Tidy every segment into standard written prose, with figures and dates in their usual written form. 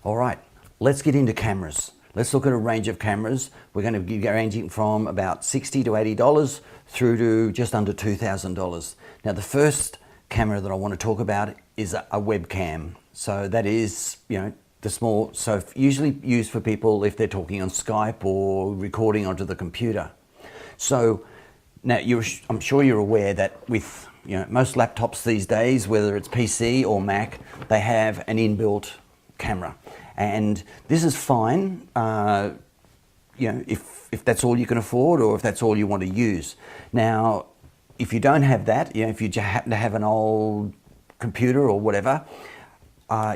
All right, let's get into cameras. Let's look at a range of cameras. We're going to be ranging from about $60 to $80 through to just under $2,000. Now, the first camera that I want to talk about is a webcam. So that is, the small, so usually used for people if they're talking on Skype or recording onto the computer. So now I'm sure you're aware that with most laptops these days, whether it's PC or Mac, they have an inbuilt camera, and this is fine. If that's all you can afford, or if that's all you want to use. Now, if you don't have that, if you happen to have an old computer or whatever,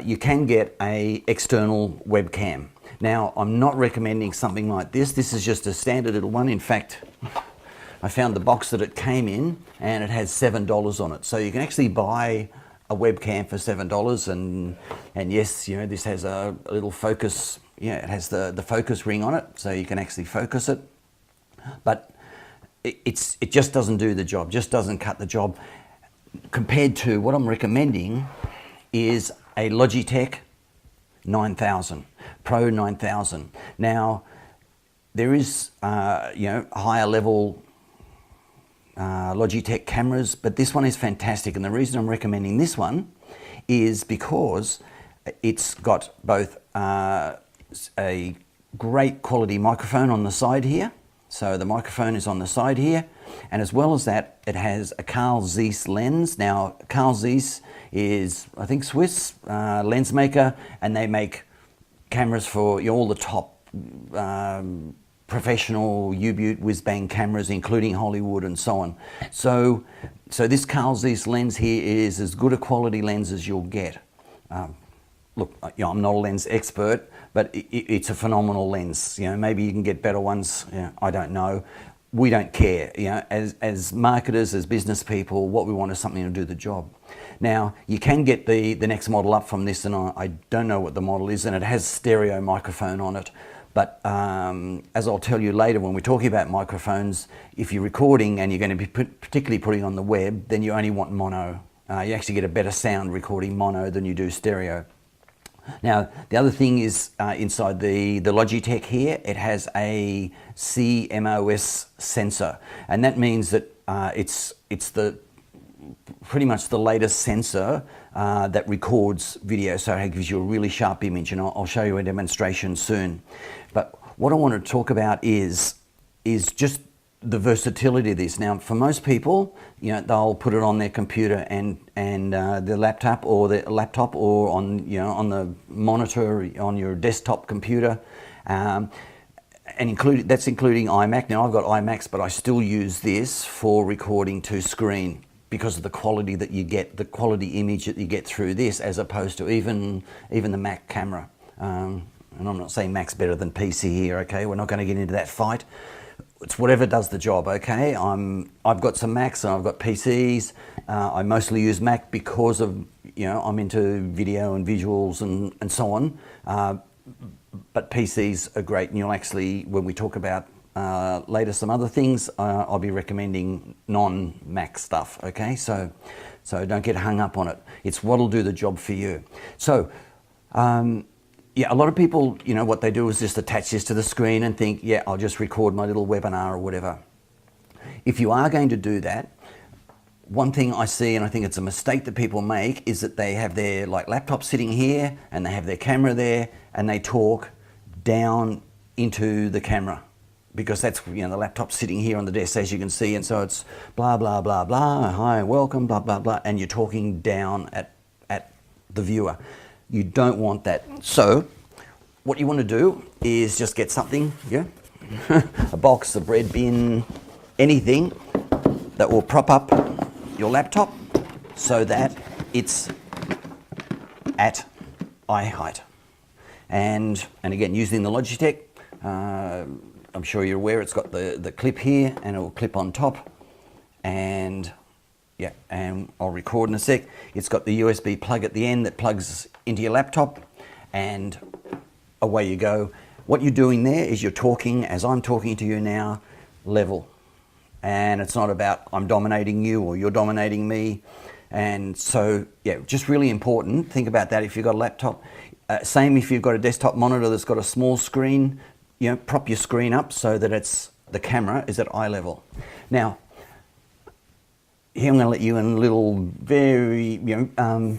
you can get a external webcam. Now, I'm not recommending something like this. This is just a standard little one. In fact, I found the box that it came in, and it has $7 on it. So you can actually buy a webcam for $7, and yes, this has a little focus. It has the focus ring on it, so you can actually focus it. But it just doesn't do the job. Just doesn't cut the job. Compared to what I'm recommending is a Logitech 9000 Pro 9000. Now, there is higher level Logitech cameras, but this one is fantastic, and the reason I'm recommending this one is because it's got both a great quality microphone on the side here, so the microphone is on the side here, and as well as that, it has a Carl Zeiss lens. Now, Carl Zeiss is, I think, Swiss lens maker, and they make cameras for all the top professional U-Butte whiz-bang cameras, including Hollywood and so on. So this Carl Zeiss lens here is as good a quality lens as you'll get. Look, I'm not a lens expert, but it's a phenomenal lens. Maybe you can get better ones. I don't know. We don't care. As marketers, as business people, what we want is something to do the job. Now, you can get the next model up from this, and I don't know what the model is, and it has stereo microphone on it. But as I'll tell you later when we're talking about microphones, if you're recording and you're going to be particularly putting on the web, then you only want mono. You actually get a better sound recording mono than you do stereo. Now, the other thing is inside the Logitech here, it has a CMOS sensor, and that means that it's pretty much the latest sensor that records video, so it gives you a really sharp image, and I'll show you a demonstration soon. But what I want to talk about is just the versatility of this. Now, for most people, they'll put it on their computer and their laptop, or on on the monitor on your desktop computer, and that's including iMac. Now, I've got iMacs, but I still use this for recording to screen, because of the quality that you get, the quality image that you get through this, as opposed to even the Mac camera. And I'm not saying Mac's better than PC here, okay? We're not going to get into that fight. It's whatever does the job, okay? I've got some Macs and I've got PCs. I mostly use Mac because of, I'm into video and visuals and so on. But PCs are great, and you'll actually, when we talk about later some other things, I'll be recommending non-Mac stuff, okay? So don't get hung up on it. It's what'll do the job for you. So, a lot of people, what they do is just attach this to the screen and think, I'll just record my little webinar or whatever. If you are going to do that, one thing I see, and I think it's a mistake that people make, is that they have their laptop sitting here, and they have their camera there, and they talk down into the camera, because that's, the laptop's sitting here on the desk, as you can see, and so it's blah, blah, blah, blah, hi, welcome, blah, blah, blah, and you're talking down at the viewer. You don't want that. So what you want to do is just get something, a box, a bread bin, anything that will prop up your laptop so that it's at eye height. And again, using the Logitech, I'm sure you're aware it's got the clip here, and it will clip on top, and I'll record in a sec. It's got the USB plug at the end that plugs into your laptop, and away you go. What you're doing there is you're talking, as I'm talking to you now, level. And it's not about I'm dominating you or you're dominating me. And so, just really important. Think about that if you've got a laptop. Same if you've got a desktop monitor that's got a small screen, you know, prop your screen up so that the camera is at eye level. Now, here I'm going to let you in a little very, you know,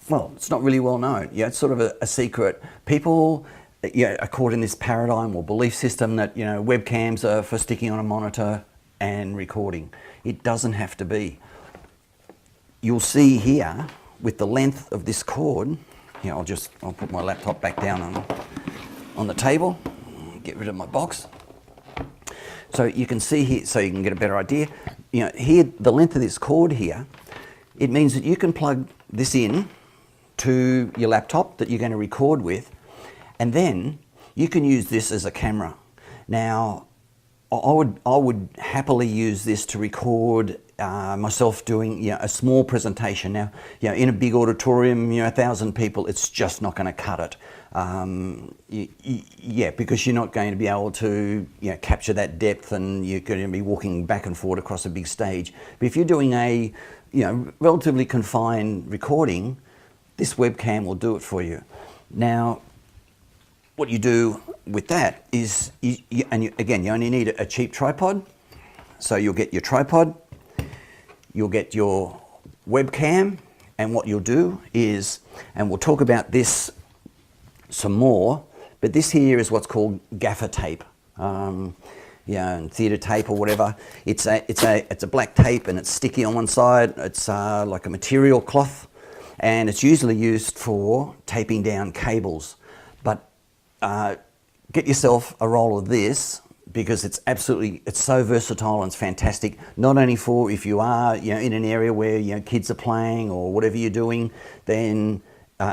well, it's not really well known. Yeah, it's sort of a secret. People, yeah, are caught in this paradigm or belief system that, you know, webcams are for sticking on a monitor and recording. It doesn't have to be. You'll see here with the length of this cord. Here, I'll put my laptop back down on the table. Get rid of my box. So you can see here, so you can get a better idea. You know, here, the length of this cord here, it means that you can plug this in to your laptop that you're going to record with, and then you can use this as a camera. Now, I would happily use this to record myself doing, you know, a small presentation. Now, you know, in a big auditorium, you know, 1,000 people, it's just not going to cut it. Yeah, because you're not going to be able to, you know, capture that depth, and you're going to be walking back and forward across a big stage. But if you're doing a, you know, relatively confined recording, this webcam will do it for you. Now, what you do with that is, again, you only need a cheap tripod. So you'll get your tripod, you'll get your webcam, and what you'll do is, and we'll talk about this some more, but this here is what's called gaffer tape. Yeah, and theatre tape or whatever. It's a black tape, and it's sticky on one side. It's like a material cloth, and it's usually used for taping down cables. But get yourself a roll of this, because it's so versatile and it's fantastic. Not only for if you are, you know, in an area where, you know, kids are playing or whatever you're doing, then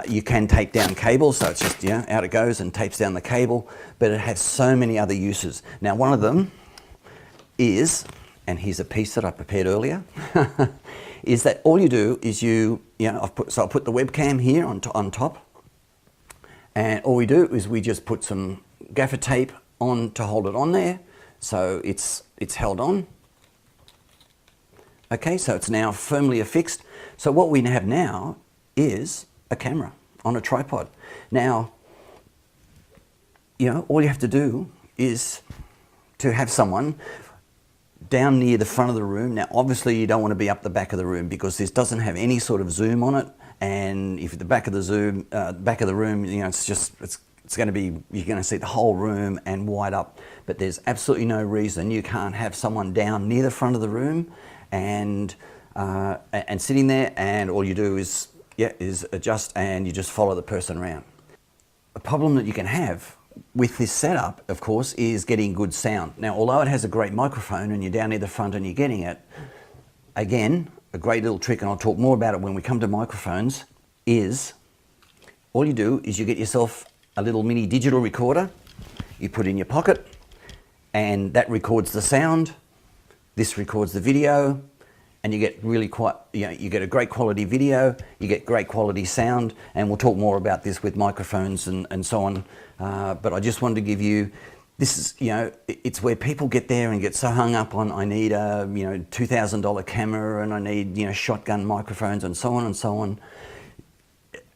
you can tape down cables. So it's just, you know, out it goes and tapes down the cable. But it has so many other uses. Now, one of them is, and here's a piece that I prepared earlier, is that all you do is you know, I'll put the webcam here on top, and all we do is we just put some gaffer tape on to hold it on there, so it's held on. Okay, so it's now firmly affixed. So what we have now is a camera on a tripod. Now, you know, all you have to do is to have someone down near the front of the room. Now, obviously, you don't want to be up the back of the room, because this doesn't have any sort of zoom on it. And if at the back of the room, you know, it's going to be, you're going to see the whole room and wide up. But there's absolutely no reason you can't have someone down near the front of the room and sitting there, and all you do is adjust, and you just follow the person around. A problem that you can have with this setup, of course, is getting good sound. Now, although it has a great microphone and you're down near the front and you're getting it, again, a great little trick, and I'll talk more about it when we come to microphones, is all you do is you get yourself a little mini digital recorder, you put in your pocket, and that records the sound, this records the video, and you get really you get a great quality video, you get great quality sound, and we'll talk more about this with microphones and so on. But I just wanted to give you, this is, you know, it's where people get there and get so hung up on, I need a, you know, $2,000 camera, and I need, you know, shotgun microphones, and so on and so on.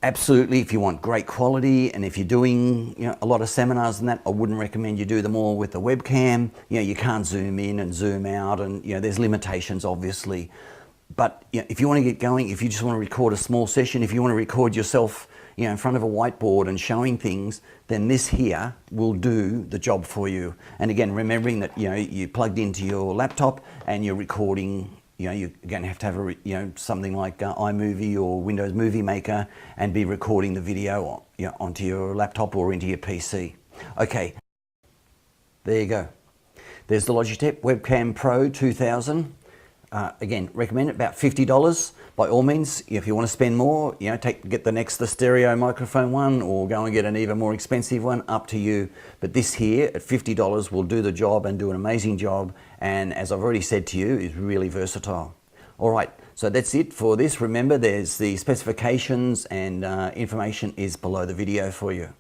Absolutely, if you want great quality, and if you're doing, you know, a lot of seminars and that, I wouldn't recommend you do them all with a webcam. You know, you can't zoom in and zoom out, and, you know, there's limitations, obviously. But, you know, if you want to get going, if you just want to record a small session, if you want to record yourself, you know, in front of a whiteboard and showing things, then this here will do the job for you. And again, remembering that, you know, you plugged into your laptop and you're recording. You know, you're going to have a, you know, something like iMovie or Windows Movie Maker, and be recording the video, you know, onto your laptop or into your PC. Okay, there you go. There's the Logitech Webcam Pro 2000. Again, recommend it, about $50. By all means, if you want to spend more, you know, get the stereo microphone one, or go and get an even more expensive one, up to you. But this here at $50 will do the job and do an amazing job. And as I've already said to you, is really versatile. All right, so that's it for this. Remember, there's the specifications and information is below the video for you.